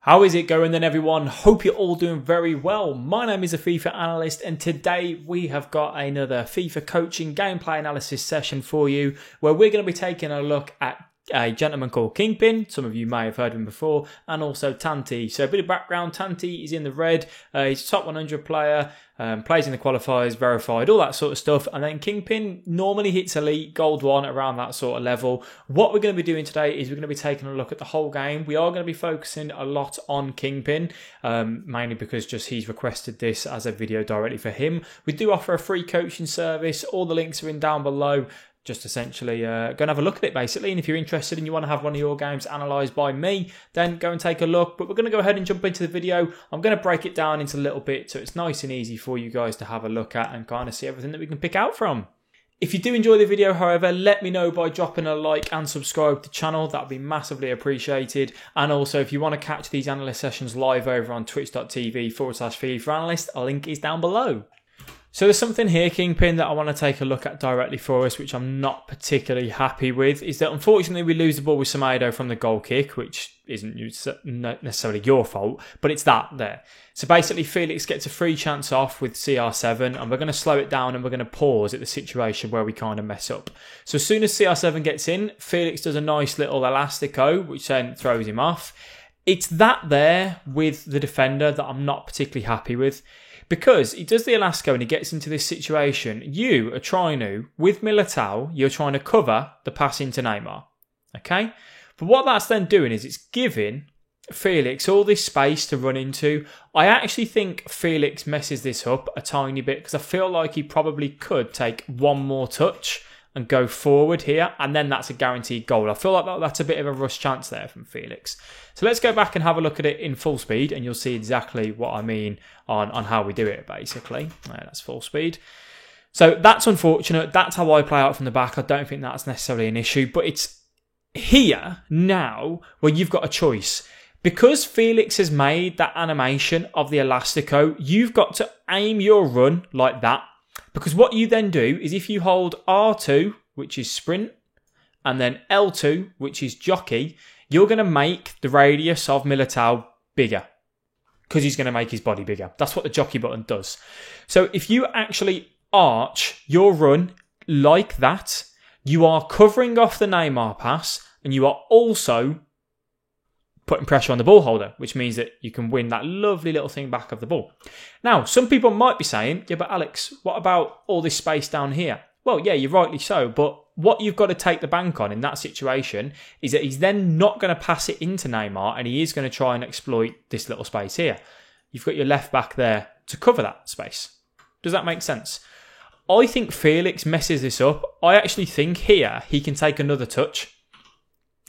How is it going then, everyone? Hope you're all doing very well. My name is a FIFA analyst, and today we have got another FIFA coaching gameplay analysis session for you, where we're going to be taking a look at a gentleman called Kingpin. Some of you may have heard of him before, and also Tanti. So a bit of background: Tanti is in the red. He's a top 100 player, plays in the qualifiers, verified, all that sort of stuff. And then Kingpin normally hits elite, gold 1, around that sort of level. What we're going to be doing today is we're going to be taking a look at the whole game. We are going to be focusing a lot on Kingpin, mainly because just he's requested this as a video directly for him. We do offer a free coaching service. All the links are in down below. Just essentially go and have a look at it, basically. And if you're interested and you want to have one of your games analysed by me, then go and take a look. But we're going to go ahead and jump into the video. I'm going to break it down into a little bit so it's nice and easy for you guys to have a look at and kind of see everything that we can pick out from. If you do enjoy the video, however, let me know by dropping a like and subscribe to the channel. That would be massively appreciated. And also, if you want to catch these analyst sessions live over on twitch.tv/FIFA analyst, a link is down below. So there's something here, Kingpin, that I want to take a look at directly for us, which I'm not particularly happy with, is that unfortunately we lose the ball with Semedo from the goal kick, which isn't necessarily your fault, but it's that there. So basically Felix gets a free chance off with CR7, and we're going to slow it down and we're going to pause at the situation where we kind of mess up. So as soon as CR7 gets in, Felix does a nice little elastico, which then throws him off. It's that there with the defender that I'm not particularly happy with. Because he does the elastico and he gets into this situation, you are trying to, with Militao, you're trying to cover the pass into Neymar. Okay? But what that's then doing is it's giving Felix all this space to run into. I actually think Felix messes this up a tiny bit because I feel like he probably could take one more touch and go forward here, and then that's a guaranteed goal. I feel like that's a bit of a rush chance there from Felix. So let's go back and have a look at it in full speed, and you'll see exactly what I mean on how we do it, basically. That's full speed. So that's unfortunate. That's how I play out from the back. I don't think that's necessarily an issue, but it's here now where you've got a choice. Because Felix has made that animation of the elastico, you've got to aim your run like that. Because what you then do is if you hold R2, which is sprint, and then L2, which is jockey, you're going to make the radius of Militao bigger. Because he's going to make his body bigger. That's what the jockey button does. So if you actually arch your run like that, you are covering off the Neymar pass, and you are also putting pressure on the ball holder, which means that you can win that lovely little thing back of the ball. Now, some people might be saying, yeah, but Alex, what about all this space down here? Well, yeah, you're rightly so, but what you've got to take the bank on in that situation is that he's then not going to pass it into Neymar, and he is going to try and exploit this little space here. You've got your left back there to cover that space. Does that make sense? I think Felix messes this up. I actually think here he can take another touch.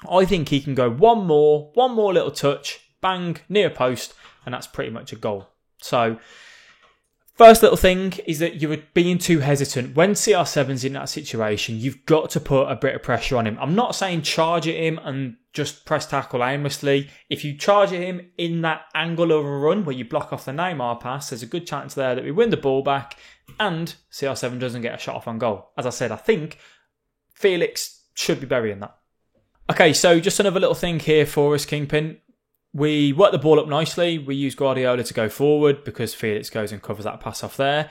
I think he can go one more little touch, bang, near post, and that's pretty much a goal. So, first little thing is that you're being too hesitant. When CR7's in that situation, you've got to put a bit of pressure on him. I'm not saying charge at him and just press tackle aimlessly. If you charge at him in that angle of a run where you block off the Neymar pass, there's a good chance there that we win the ball back and CR7 doesn't get a shot off on goal. As I said, I think Felix should be burying that. Okay, so just another little thing here for us, Kingpin. We work the ball up nicely. We use Guardiola to go forward because Felix goes and covers that pass off there.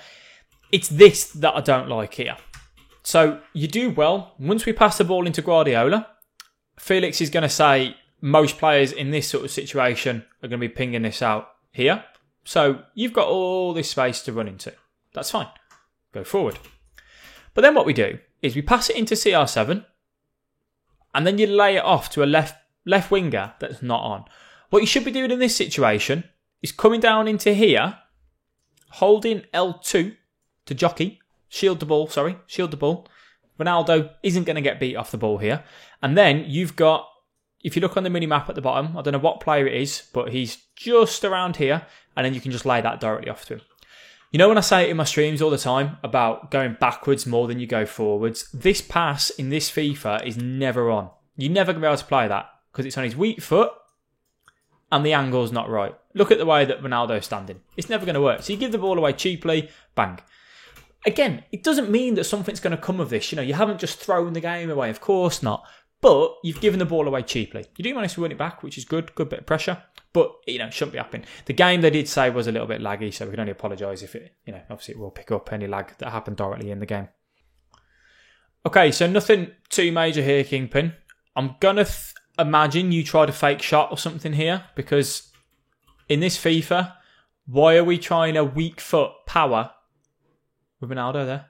It's this that I don't like here. So you do well. Once we pass the ball into Guardiola, Felix is going to say most players in this sort of situation are going to be pinging this out here. So you've got all this space to run into. That's fine. Go forward. But then what we do is we pass it into CR7, and then you lay it off to a left winger that's not on. What you should be doing in this situation is coming down into here, holding L2 to jockey, shield the ball. Ronaldo isn't going to get beat off the ball here. And then you've got, if you look on the mini-map at the bottom, I don't know what player it is, but he's just around here, and then you can just lay that directly off to him. You know when I say it in my streams all the time about going backwards more than you go forwards, this pass in this FIFA is never on. You're never going to be able to play that because it's on his weak foot and the angle's not right. Look at the way that Ronaldo's standing. It's never going to work. So you give the ball away cheaply, bang. Again, it doesn't mean that something's going to come of this. You know, you haven't just thrown the game away, of course not. But you've given the ball away cheaply. You do manage to win it back, which is good. Good bit of pressure. But, shouldn't be happening. The game, they did say, was a little bit laggy, so we can only apologise if it, obviously it will pick up any lag that happened directly in the game. Okay, so nothing too major here, Kingpin. I'm going to imagine you tried a fake shot or something here, because in this FIFA, why are we trying a weak foot power with Ronaldo there?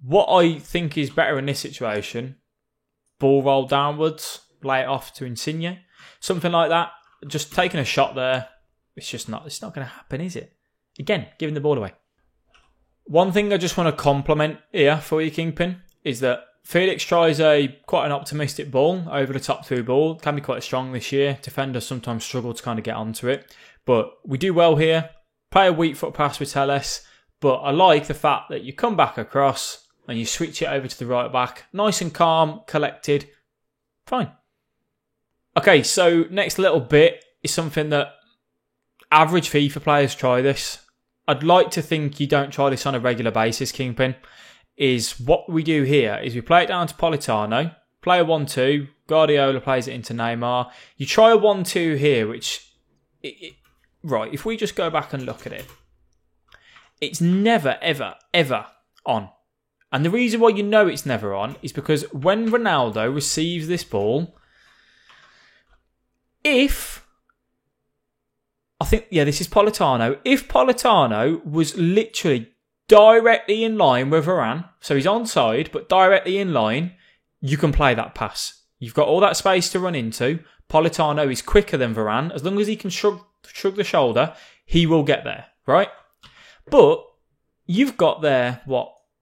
What I think is better in this situation, ball roll downwards, lay it off to Insigne. Something like that. Just taking a shot there. It's not going to happen, is it? Again, giving the ball away. One thing I just want to compliment here for you, Kingpin, is that Felix tries quite an optimistic ball, over the top through ball. Can be quite strong this year. Defenders sometimes struggle to kind of get onto it. But we do well here. Play a weak foot pass with Telles. But I like the fact that you come back across and you switch it over to the right back. Nice and calm, collected. Fine. Okay, so next little bit is something that average FIFA players try this. I'd like to think you don't try this on a regular basis, Kingpin. Is what we do here is we play it down to Politano, play a 1-2, Guardiola plays it into Neymar. You try a 1-2 here, which... right, if we just go back and look at it, it's never, ever, ever on. And the reason why you know it's never on is because when Ronaldo receives this ball... this is Politano. If Politano was literally directly in line with Varane, so he's onside, but directly in line, you can play that pass. You've got all that space to run into. Politano is quicker than Varane. As long as he can shrug the shoulder, he will get there, right? But you've got there,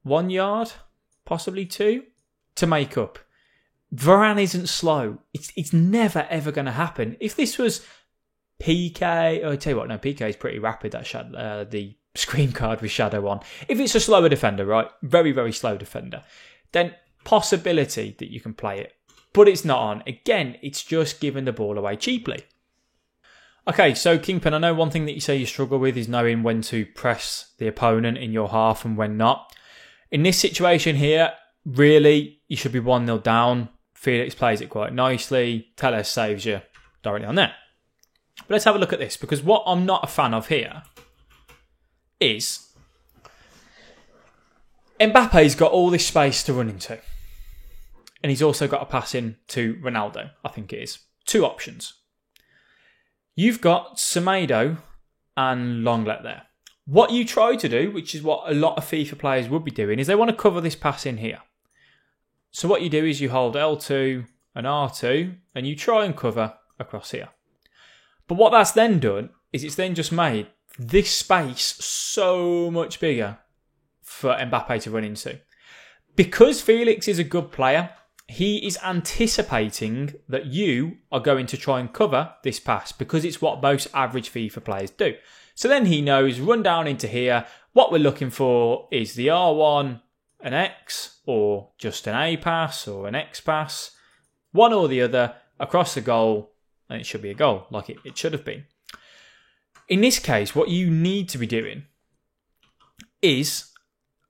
1 yard? Possibly 2? To make up. Varane isn't slow. It's never, ever going to happen. If this was PK... I tell you what, no, PK is pretty rapid, that the screen card with shadow on. If it's a slower defender, right? Very, very slow defender. Then possibility that you can play it. But it's not on. Again, it's just giving the ball away cheaply. Okay, so Kingpin, I know one thing that you say you struggle with is knowing when to press the opponent in your half and when not. In this situation here, really, you should be 1-0 down. Felix plays it quite nicely. Telles saves you directly on there. But let's have a look at this, because what I'm not a fan of here is Mbappe's got all this space to run into. And he's also got a pass in to Ronaldo, I think it is. 2 options. You've got Semedo and Lenglet there. What you try to do, which is what a lot of FIFA players would be doing, is they want to cover this pass in here. So what you do is you hold L2 and R2 and you try and cover across here. But what that's then done is it's then just made this space so much bigger for Mbappe to run into. Because Felix is a good player, he is anticipating that you are going to try and cover this pass because it's what most average FIFA players do. So then he knows, run down into here. What we're looking for is the R1, an X, or just an A pass or an X pass. One or the other across the goal, and it should be a goal like it should have been. In this case, what you need to be doing is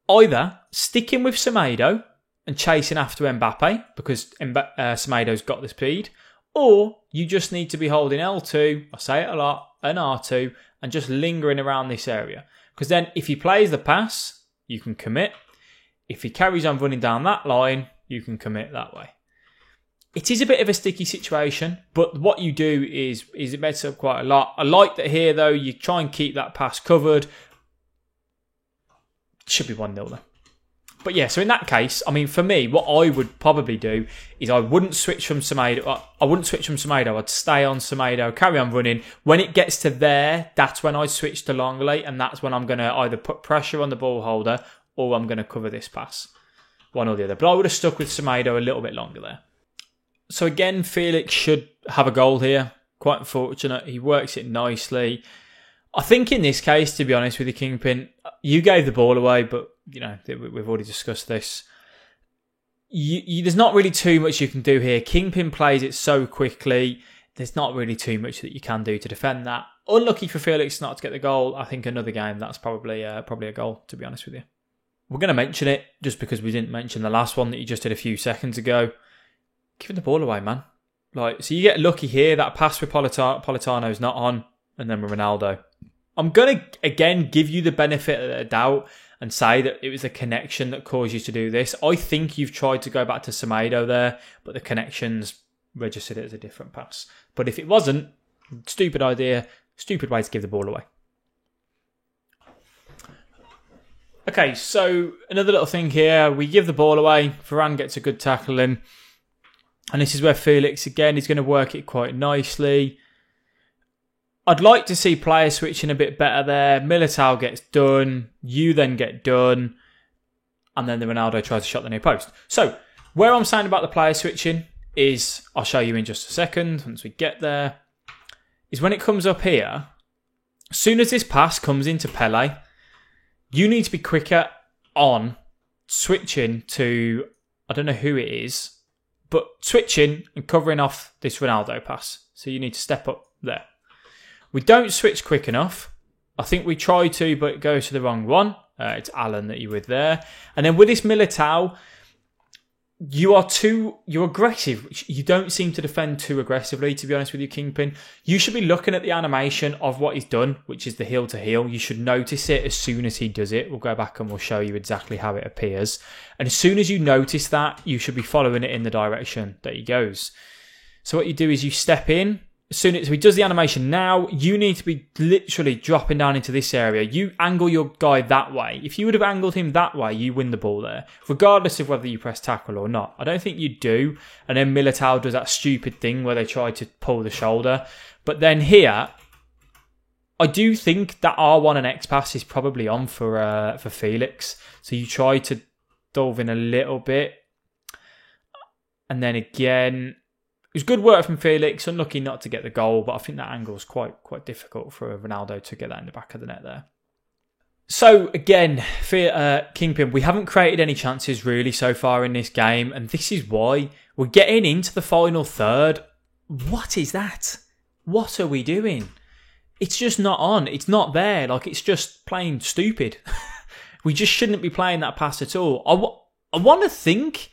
either sticking with Semedo and chasing after Mbappe because Semedo's got the speed, or you just need to be holding L2, I say it a lot, and R2, and just lingering around this area. Because then if he plays the pass, you can commit. If he carries on running down that line, you can commit that way. It is a bit of a sticky situation, but what you do is it makes up quite a lot. I like that here, though, you try and keep that pass covered. Should be 1-0 though. But yeah, so in that case, I mean, for me, what I would probably do is I wouldn't switch from Semedo. I'd stay on Semedo, carry on running. When it gets to there, that's when I switch to Lenglet, and that's when I'm going to either put pressure on the ball holder or I'm going to cover this pass. One or the other. But I would have stuck with Semedo a little bit longer there. So again, Felix should have a goal here. Quite unfortunate. He works it nicely. I think in this case, to be honest with you, Kingpin, you gave the ball away, but you know we've already discussed this. There's not really too much you can do here. Kingpin plays it so quickly. There's not really too much that you can do to defend that. Unlucky for Felix not to get the goal. I think another game that's probably a goal, to be honest with you. We're going to mention it just because we didn't mention the last one that you just did a few seconds ago. Giving the ball away, man. So you get lucky here. That pass with Politano's not on, and then with Ronaldo. I'm going to, again, give you the benefit of the doubt and say that it was the connection that caused you to do this. I think you've tried to go back to Semedo there, but the connections registered it as a different pass. But if it wasn't, stupid idea, stupid way to give the ball away. Okay, so another little thing here. We give the ball away. Varane gets a good tackle in. And this is where Felix, again, is going to work it quite nicely. I'd like to see player switching a bit better there. Militao gets done. You then get done. And then the Ronaldo tries to shot the near post. So, where I'm saying about the player switching is, I'll show you in just a second once we get there, is when it comes up here, as soon as this pass comes into Pele, you need to be quicker on switching to, I don't know who it is, but switching and covering off this Ronaldo pass. So you need to step up there. We don't switch quick enough. I think we try to, but it goes to the wrong one. It's Alan that you're with there. And then with this Militao, you're aggressive. You don't seem to defend too aggressively, to be honest with you, Kingpin. You should be looking at the animation of what he's done, which is the heel to heel. You should notice it as soon as he does it. We'll go back and we'll show you exactly how it appears. And as soon as you notice that, you should be following it in the direction that he goes. So what you do is you step in. As soon as he does the animation now, you need to be literally dropping down into this area. You angle your guy that way. If you would have angled him that way, you win the ball there, regardless of whether you press tackle or not. I don't think you do. And then Militao does that stupid thing where they try to pull the shoulder. But then here, I do think that R1 and X pass is probably on for Felix. So you try to delve in a little bit. And then again, it was good work from Felix. Unlucky not to get the goal, but I think that angle is quite difficult for Ronaldo to get that in the back of the net there. So again, for Kingpin, we haven't created any chances really so far in this game, and this is why we're getting into the final third. What is that? What are we doing? It's just not on. It's not there. Like, it's just plain stupid. We just shouldn't be playing that pass at all. I want to think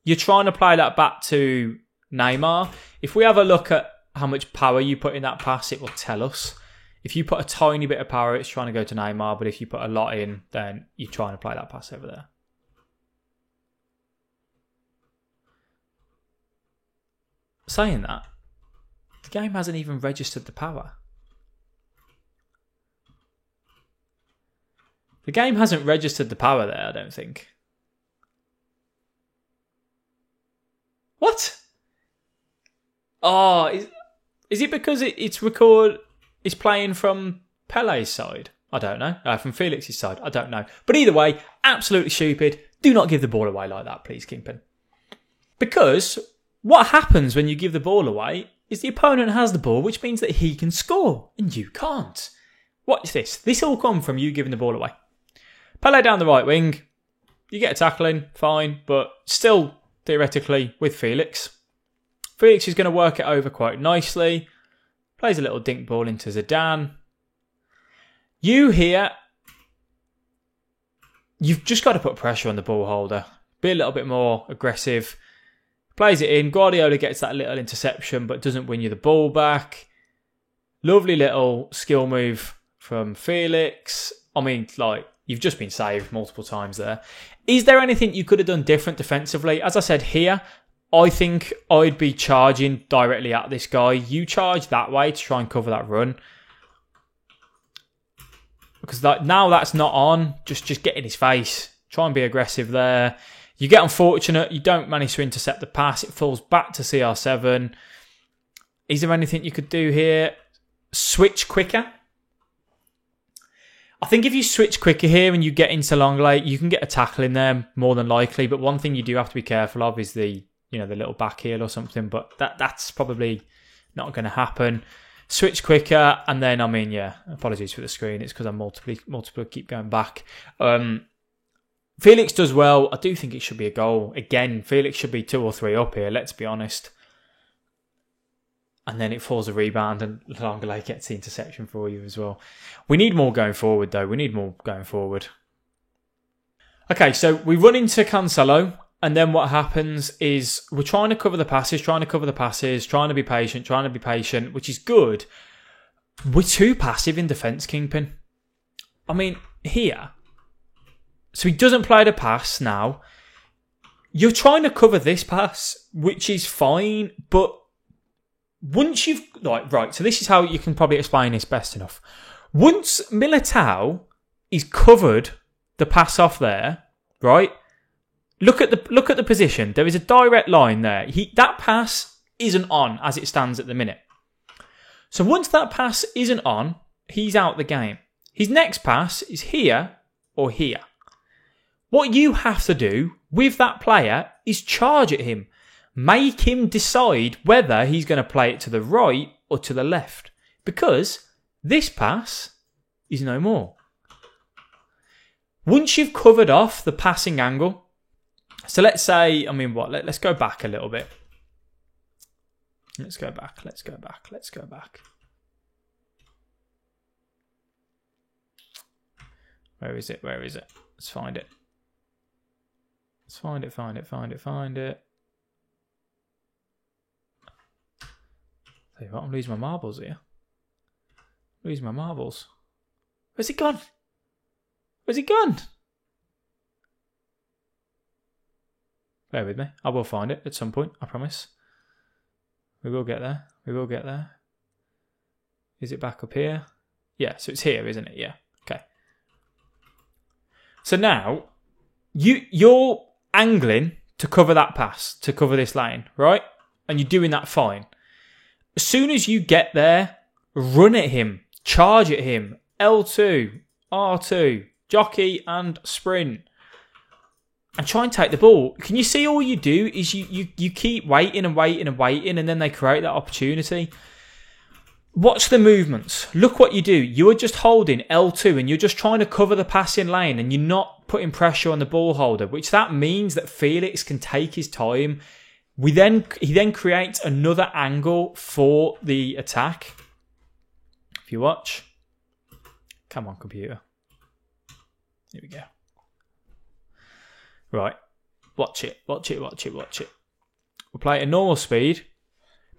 you're trying to play that back to Neymar. If we have a look at how much power you put in that pass, it will tell us. If you put a tiny bit of power, it's trying to go to Neymar, but if you put a lot in, then you're trying to play that pass over there. Saying that, the game hasn't even registered the power. The game hasn't registered the power there, I don't think. What? Oh, is it because it's playing from Pele's side? I don't know. From Felix's side? I don't know. But either way, absolutely stupid. Do not give the ball away like that, please, Kingpin. Because what happens when you give the ball away is the opponent has the ball, which means that he can score, and you can't. Watch this. This all come from you giving the ball away. Pele down the right wing. You get a tackle in, fine, but still, theoretically, with Felix. Felix is going to work it over quite nicely. Plays a little dink ball into Zidane. You here, you've just got to put pressure on the ball holder. Be a little bit more aggressive. Plays it in. Guardiola gets that little interception but doesn't win you the ball back. Lovely little skill move from Felix. I mean, like, you've just been saved multiple times there. Is there anything you could have done different defensively? As I said here, I think I'd be charging directly at this guy. You charge that way to try and cover that run. Because now that's not on. Just get in his face. Try and be aggressive there. You get unfortunate. You don't manage to intercept the pass. It falls back to CR7. Is there anything you could do here? Switch quicker. I think if you switch quicker here and you get into Longley, you can get a tackle in there more than likely. But one thing you do have to be careful of is the little back heel or something, but that's probably not going to happen. Switch quicker, and then, apologies for the screen. It's because I'm multiple keep going back. Felix does well. I do think it should be a goal. Again, Felix should be 2 or 3 up here, let's be honest. And then it falls a rebound, and Longley gets the interception for you as well. We need more going forward, though. We need more going forward. Okay, so we run into Cancelo. And then what happens is we're trying to cover the passes, trying to be patient, which is good. We're too passive in defence, Kingpin. I mean, here. So he doesn't play the pass now. You're trying to cover this pass, which is fine, but once you've... Right, so this is how you can probably explain this best enough. Once Militao is covered the pass off there, right? Look at the position. There is a direct line there. That pass isn't on as it stands at the minute. So once that pass isn't on, he's out the game. His next pass is here or here. What you have to do with that player is charge at him. Make him decide whether he's going to play it to the right or to the left. Because this pass is no more. Once you've covered off the passing angle, so let's say, let's go back a little bit. Let's go back. Where is it? Let's find it. Find it. Tell you what, I'm losing my marbles here. Where's it gone? Bear with me. I will find it at some point, I promise. We will get there. Is it back up here? Yeah, so it's here, isn't it? Yeah. Okay. So now, you're angling to cover that pass, to cover this lane, right? And you're doing that fine. As soon as you get there, run at him, charge at him, L2, R2, jockey and sprint. And try and take the ball. Can you see all you do is you keep waiting and then they create that opportunity. Watch the movements. Look what you do. You're just holding L2 and you're just trying to cover the passing lane and you're not putting pressure on the ball holder, which that means that Felix can take his time. He then creates another angle for the attack. If you watch. Come on, computer. Here we go. Right. Watch it. We'll play it at normal speed.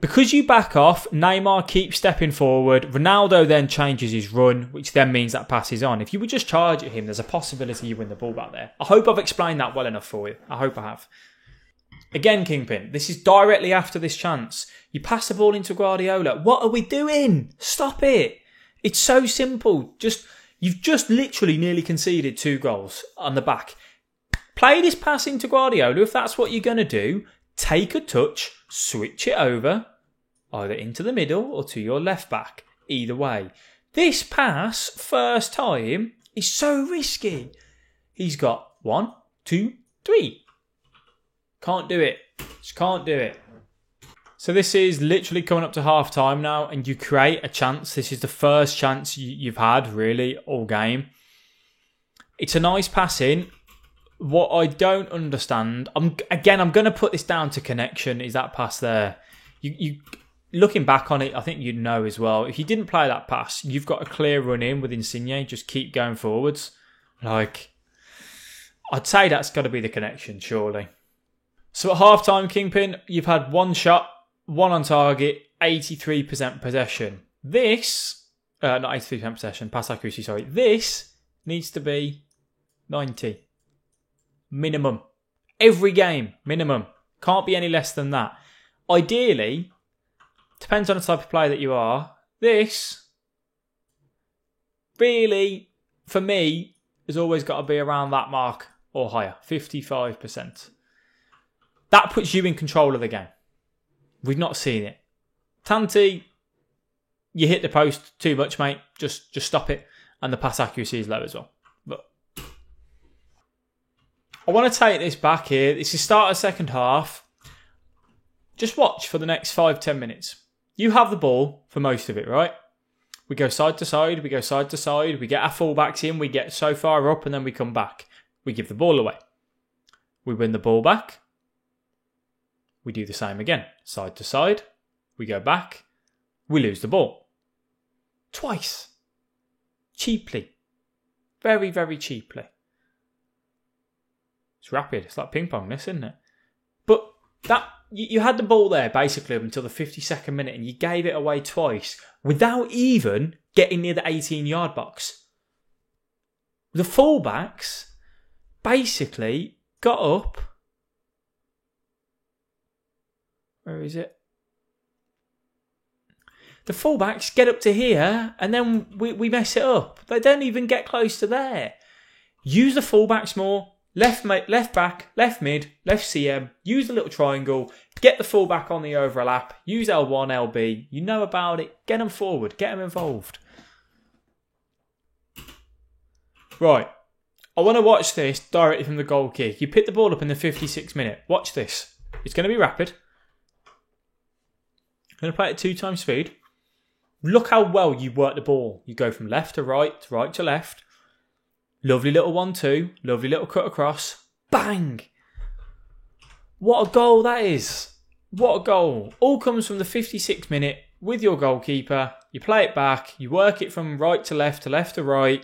Because you back off, Neymar keeps stepping forward. Ronaldo then changes his run, which then means that pass is on. If you would just charge at him, there's a possibility you win the ball back there. I hope I've explained that well enough for you. I hope I have. Again, Kingpin, this is directly after this chance. You pass the ball into Guardiola. What are we doing? Stop it. It's so simple. You've just literally nearly conceded 2 goals on the back. Play this pass into Guardiola if that's what you're going to do. Take a touch, switch it over, either into the middle or to your left back. Either way. This pass, first time, is so risky. He's got 1, 2, 3. Can't do it. Just can't do it. So this is literally coming up to half time now and you create a chance. This is the first chance you've had, really, all game. It's a nice pass in. What I don't understand, I'm going to put this down to connection, is that pass there. You looking back on it, I think you'd know as well. If you didn't play that pass, you've got a clear run in with Insigne, just keep going forwards. I'd say that's got to be the connection, surely. So at half-time, Kingpin, you've had 1 shot, 1 on target, 83% possession. This, not 83% possession, pass accuracy, sorry. This needs to be 90. Minimum. Every game, minimum. Can't be any less than that. Ideally, depends on the type of player that you are, this, really, for me, has always got to be around that mark or higher. 55%. That puts you in control of the game. We've not seen it. Tanti, you hit the post too much, mate. Just stop it. And the pass accuracy is low as well. But I want to take this back here. This is start of second half. Just watch for the next 5-10 minutes. You have the ball for most of it, right? We go side to side. We get our fullbacks in. We get so far up and then we come back. We give the ball away. We win the ball back. We do the same again. Side to side. We go back. We lose the ball. Twice. Cheaply. Very, very cheaply. It's rapid. It's like ping pong, this, isn't it? But that you had the ball there basically up until the 52nd minute, and you gave it away twice without even getting near the 18-yard box. The fullbacks basically got up. Where is it? The fullbacks get up to here, and then we mess it up. They don't even get close to there. Use the fullbacks more. Left back, left mid, left CM. Use the little triangle. Get the fullback on the overlap. Use L1, LB. You know about it. Get them forward. Get them involved. Right. I want to watch this directly from the goal kick. You pick the ball up in the 56th minute. Watch this. It's going to be rapid. I'm going to play it at 2 times speed. Look how well you work the ball. You go from left to right to left. Lovely little 1-2. Lovely little cut across. Bang! What a goal that is. What a goal. All comes from the 56th minute with your goalkeeper. You play it back. You work it from right to left to right.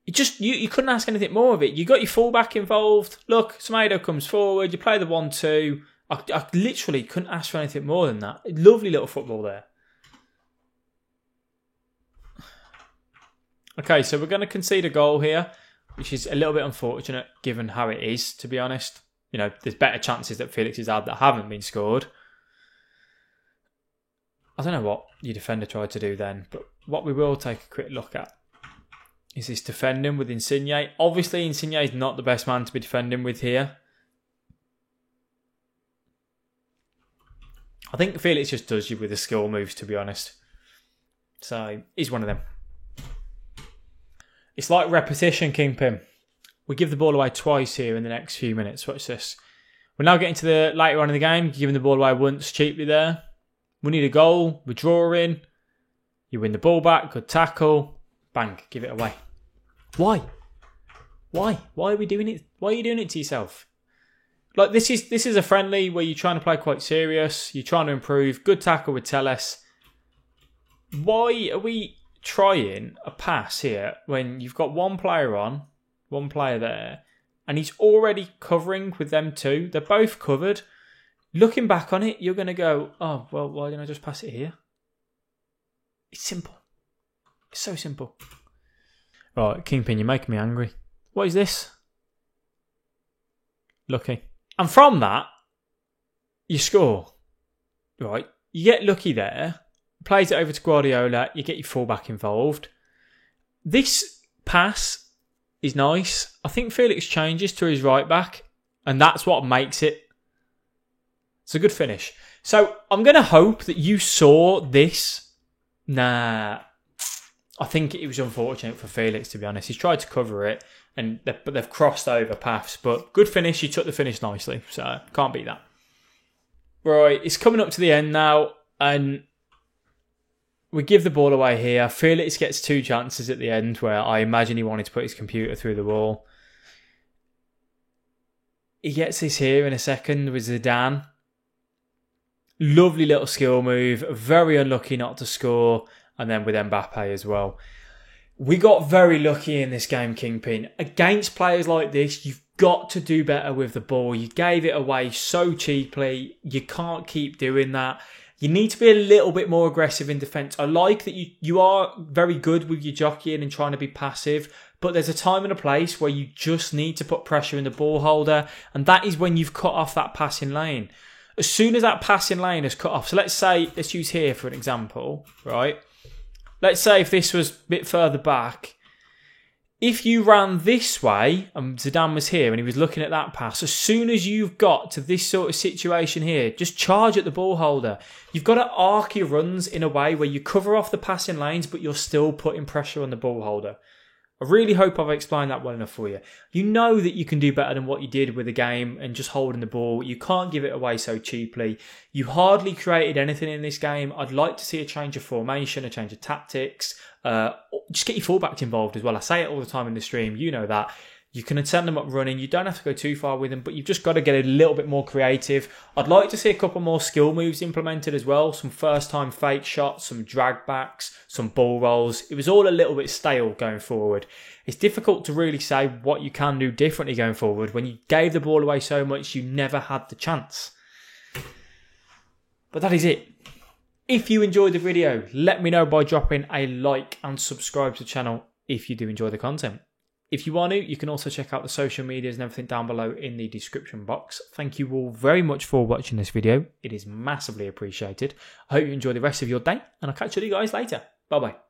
You couldn't ask anything more of it. You got your fullback involved. Look, Semedo comes forward. You play the 1-2. I literally couldn't ask for anything more than that. Lovely little football there. Okay, so we're going to concede a goal here, which is a little bit unfortunate given how it is, to be honest. You know, there's better chances that Felix has had that haven't been scored. I don't know what your defender tried to do then, but what we will take a quick look at is this defending with Insigne. Obviously, Insigne is not the best man to be defending with here. I think Felix just does you with the skill moves, to be honest. So, he's one of them. It's like repetition, Kingpin. We give the ball away twice here in the next few minutes. Watch this. We're now getting to the later on in the game. Giving the ball away once cheaply there. We need a goal. We're drawing. You win the ball back. Good tackle. Bang. Give it away. Why? Why are we doing it? Why are you doing it to yourself? Like this is a friendly where you're trying to play quite serious. You're trying to improve. Good tackle with Telles. Why are we trying a pass here when you've got one player there, and he's already covering with them two? They're both covered. Looking back on it, you're going to go, oh, well, why didn't I just pass it here? It's simple. It's so simple. Right, Kingpin, you're making me angry. What is this? Lucky. And from that, you score. Right, you get lucky there. Plays it over to Guardiola. You get your fullback involved. This pass is nice. I think Felix changes to his right back, and that's what makes it. It's a good finish. So I'm going to hope that you saw this. Nah, I think it was unfortunate for Felix, to be honest. He's tried to cover it, but they've crossed over paths. But good finish. You took the finish nicely, so can't beat that. Right, it's coming up to the end now, and we give the ball away here. Felix gets 2 chances at the end where I imagine he wanted to put his computer through the wall. He gets this here in a second with Zidane. Lovely little skill move. Very unlucky not to score. And then with Mbappe as well. We got very lucky in this game, Kingpin. Against players like this, you've got to do better with the ball. You gave it away so cheaply. You can't keep doing that. You need to be a little bit more aggressive in defence. I like that you are very good with your jockeying and trying to be passive, but there's a time and a place where you just need to put pressure in the ball holder, and that is when you've cut off that passing lane. As soon as that passing lane is cut off, so let's use here for an example, right? Let's say if this was a bit further back, if you ran this way, and Zidane was here and he was looking at that pass, as soon as you've got to this sort of situation here, just charge at the ball holder. You've got to arc your runs in a way where you cover off the passing lanes, but you're still putting pressure on the ball holder. I really hope I've explained that well enough for you. You know that you can do better than what you did with the game and just holding the ball. You can't give it away so cheaply. You hardly created anything in this game. I'd like to see a change of formation, a change of tactics. Just get your fullbacks involved as well. I say it all the time in the stream. You know that. You can send them up running. You don't have to go too far with them, but you've just got to get a little bit more creative. I'd like to see a couple more skill moves implemented as well. Some first-time fake shots, some drag backs, some ball rolls. It was all a little bit stale going forward. It's difficult to really say what you can do differently going forward when you gave the ball away so much you never had the chance. But that is it. If you enjoyed the video, let me know by dropping a like and subscribe to the channel if you do enjoy the content. If you are new, you can also check out the social medias and everything down below in the description box. Thank you all very much for watching this video. It is massively appreciated. I hope you enjoy the rest of your day, and I'll catch you guys later. Bye-bye.